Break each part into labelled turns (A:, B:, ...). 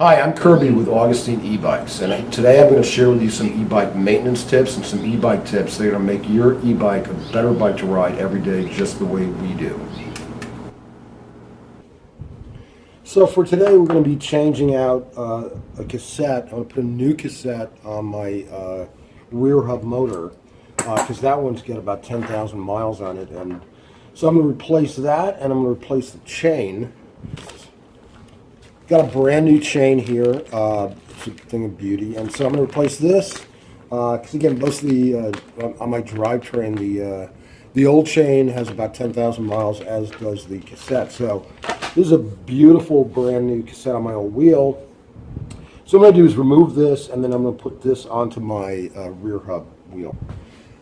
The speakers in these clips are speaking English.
A: Hi, I'm Kirby with Augustine e-bikes, and today I'm going to share with you some e-bike maintenance tips and some e-bike tips that are going to make your e-bike a better bike to ride every day just the way we do. So for today we're going to be changing out a cassette. I'm going to put a new cassette on my rear hub motor because that one's got about 10,000 miles on it, and so I'm going to replace that, and I'm going to replace the chain. Got a brand new chain here. It's a thing of beauty, and so I'm going to replace this because again, most of the on my drivetrain, the old chain has about 10,000 miles, as does the cassette. So this is a beautiful brand new cassette on my old wheel. So what I'm going to do is remove this, and then I'm going to put this onto my rear hub wheel.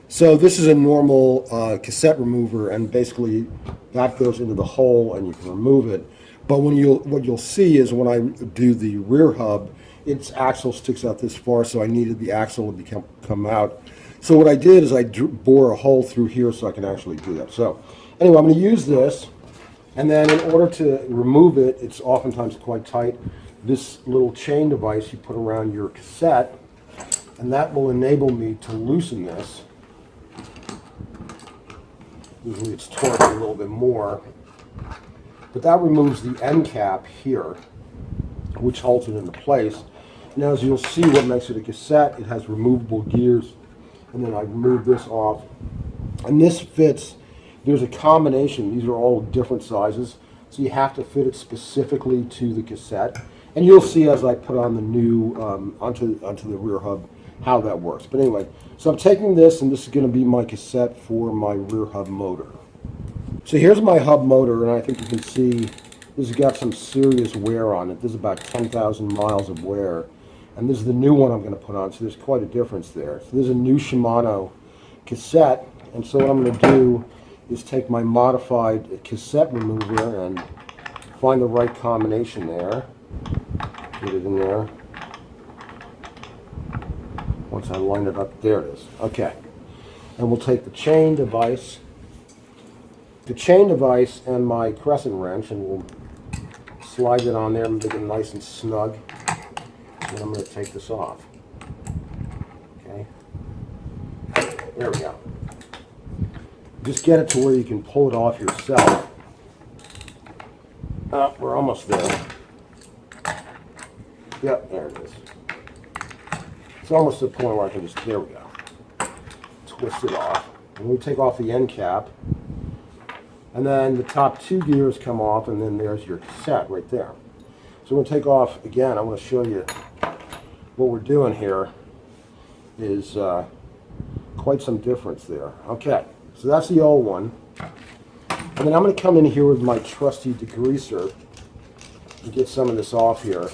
A: So this is a normal cassette remover, and basically that goes into the hole and you can remove it. But what you'll see is when I do the rear hub, its axle sticks out this far, so I needed the axle to come out. So what I did is I bore a hole through here so I can actually do that. So anyway, I'm going to use this, and then in order to remove it, it's oftentimes quite tight. This little chain device you put around your cassette, and that will enable me to loosen this. Usually it's torqued a little bit more. But that removes the end cap here, which holds it into place. Now, as you'll see, what makes it a cassette, it has removable gears. And then I remove this off. And this fits, there's a combination. These are all different sizes. So you have to fit it specifically to the cassette. And you'll see as I put on the new, onto the rear hub, how that works. But anyway, so I'm taking this, and this is going to be my cassette for my rear hub motor. So here's my hub motor, and I think you can see this has got some serious wear on it. This is about 10,000 miles of wear. And this is the new one I'm going to put on, so there's quite a difference there. So this is a new Shimano cassette, and so what I'm going to do is take my modified cassette remover and find the right combination there. Get it in there. Once I line it up, there it is. Okay. And we'll take the chain device and my crescent wrench, and we'll slide it on there and make it nice and snug. And I'm going to take this off. Okay. There we go. Just get it to where you can pull it off yourself. We're almost there. Yep, there it is. It's almost to the point where I can just, there we go. Twist it off. And we take off the end cap. And then the top two gears come off, and then there's your cassette right there. So we're going to take off, again, I want to show you what we're doing here is quite some difference there. Okay, so that's the old one. And then I'm going to come in here with my trusty degreaser and get some of this off here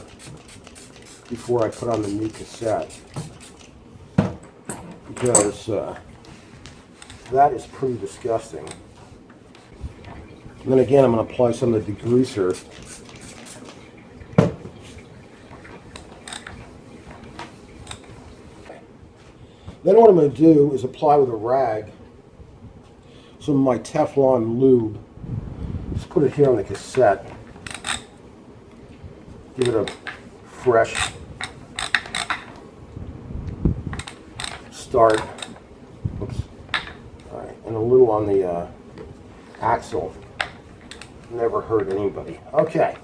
A: before I put on the new cassette. Because that is pretty disgusting. And then again, I'm going to apply some of the degreaser. Then what I'm going to do is apply with a rag some of my Teflon lube. Just put it here on the cassette. Give it a fresh start. Oops. All right, and a little on the axle. Never hurt anybody. Okay,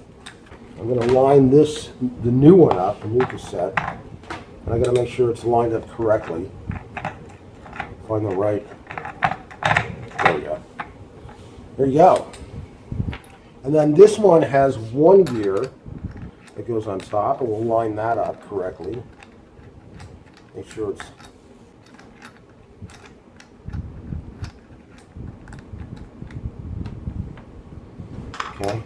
A: I'm going to line this, the new one up, the new cassette, and I got to make sure it's lined up correctly. Find the right. There we go. There you go. And then this one has one gear that goes on top, and we'll line that up correctly. Make sure it's okay.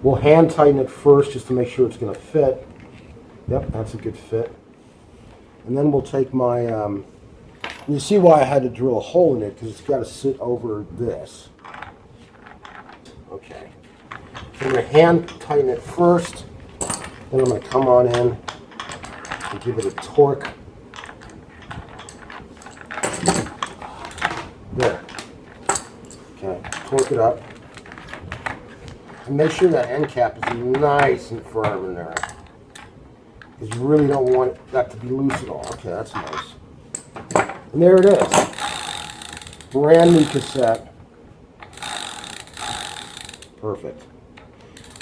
A: We'll hand tighten it first just to make sure it's going to fit. Yep, that's a good fit. And then we'll take my, you see why I had to drill a hole in it, because it's got to sit over this. Okay. So I'm going to hand tighten it first, then I'm going to come on in and give it a torque. There. Okay, torque it up. And make sure that end cap is nice and firm in there. Because you really don't want that to be loose at all. Okay, that's nice. And there it is. Brand new cassette. Perfect.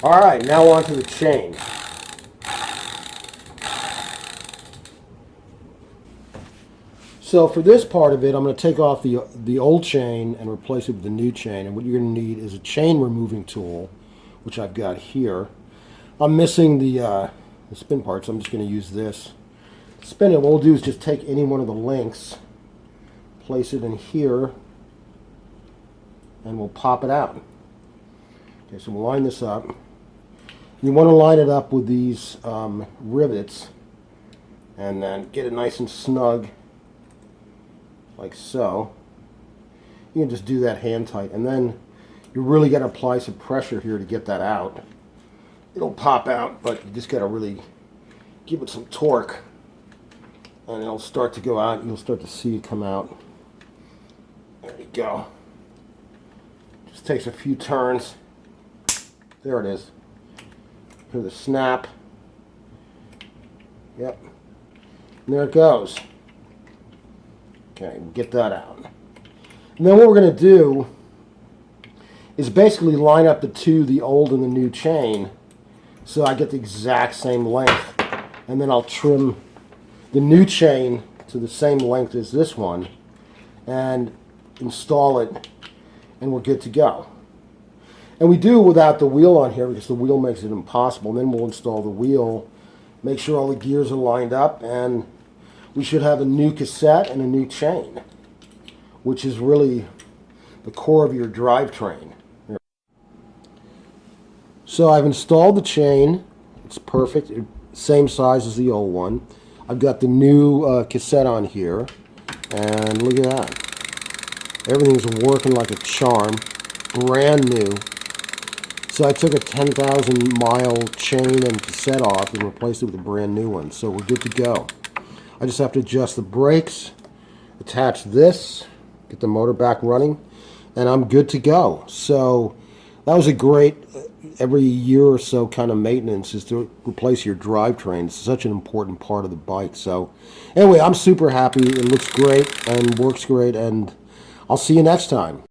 A: All right, now on to the chain. So for this part of it, I'm going to take off the old chain and replace it with the new chain. And what you're going to need is a chain removing tool, which I've got here. I'm missing the spin part, so I'm just going to use this. Spin it, what we'll do is just take any one of the links, place it in here, and we'll pop it out. Okay, so we'll line this up. You want to line it up with these rivets, and then get it nice and snug, like so. You can just do that hand tight, and then you really got to apply some pressure here to get that out. It'll pop out, but you just got to really give it some torque, and it'll start to go out. You'll start to see it come out. There you go. Just takes a few turns. There it is. Hear the snap. Yep. And there it goes. Okay, get that out. And then what we're going to do is basically line up the old and the new chain, so I get the exact same length. And then I'll trim the new chain to the same length as this one and install it, and we're good to go. And we do without the wheel on here because the wheel makes it impossible. And then we'll install the wheel, make sure all the gears are lined up, and we should have a new cassette and a new chain, which is really the core of your drivetrain. So I've installed the chain. It's perfect. Same size as the old one. I've got the new cassette on here, and look at that. Everything's working like a charm. Brand new. So I took a 10,000 mile chain and cassette off and replaced it with a brand new one. So we're good to go. I just have to adjust the brakes, attach this, get the motor back running, and I'm good to go. So that was a great, every year or so kind of maintenance is to replace your drivetrain. It's such an important part of the bike. So anyway, I'm super happy. It looks great and works great, and I'll see you next time.